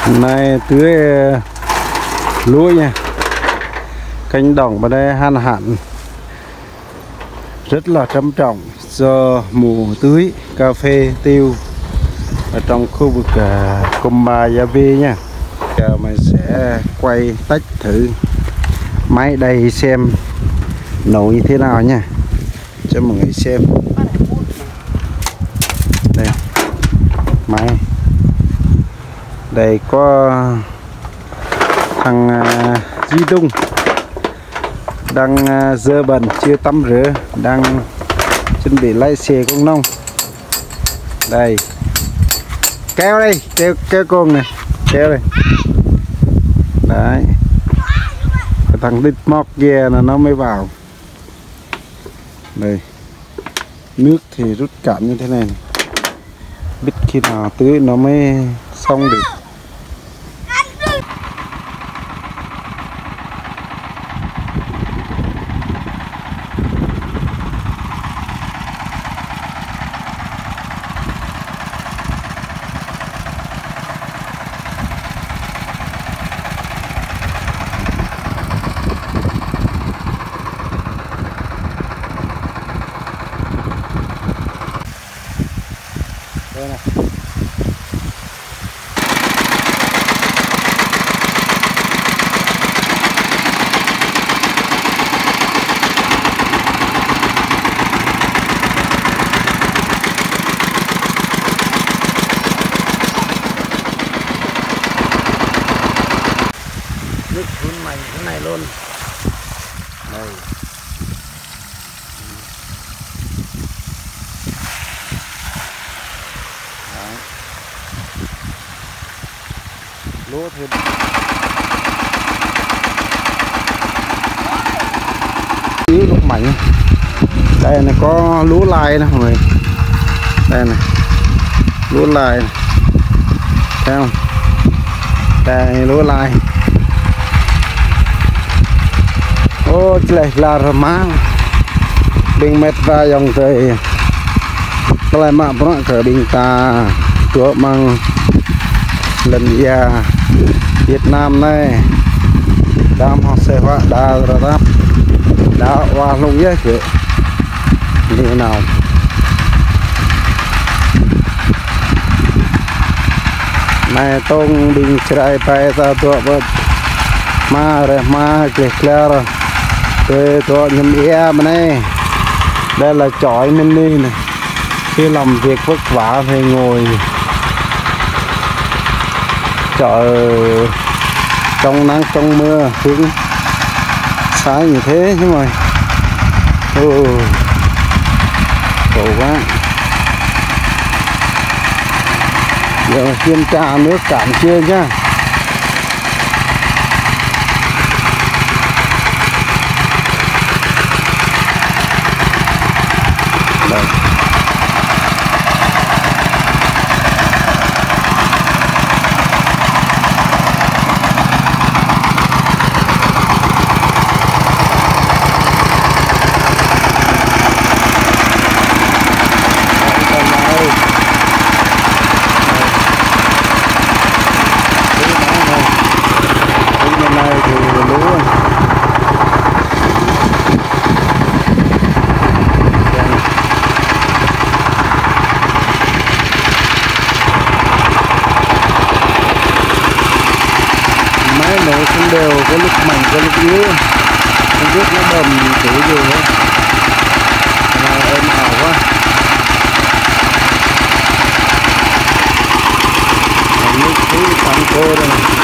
Nay tưới lúa nha. Cánh đồng ở đây hạn hạn rất là trầm trọng do mùa tưới cà phê tiêu ở trong khu vực Comba Gia Vi nha. Giờ mình sẽ quay tách thử máy đây xem nổ như thế nào nha, cho mọi người xem. Đây máy đây có thằng Di Tung đang dơ bẩn chưa tắm rửa, đang chuẩn bị lái xe con nông. Đây kéo đây, kéo con này, kéo đây. Đấy, cái thằng đít móc kia là nó mới vào. Đây, nước thì rút cạn như thế này, biết khi nào tưới nó mới xong được. Đây này. Nước phun mạnh thế này luôn. Đây. Lúa thì yếu lúc mạnh. Đây này có lúa lai nè mọi người. Đây này, lúa lai này. Thấy không? Đây lúa lai. Ô đây là má bình mét va dòng tới cái này mà nó cỡ bình ta chỗ mang lần ra Việt Nam này đam họ sẽ hóa đa ra đã qua luôn nhé kìa như nào. Này tông bình chạy bay ra tụi bớt ma rồi ma kìa rồi tôi tụi nhầm em này. Đây là chổi mini này, khi làm việc vất vả thì ngồi chợ trong nắng trong mưa hứng sáng như thế chứ mà khổ quá. Giờ kiểm tra nước cạn chưa nhá. Đây. Nổ không đều, có lúc mạnh có lúc yếu, không biết nó bầm kiểu gì nữa. Êm ảo quá. Nước thứ thắng cô đây.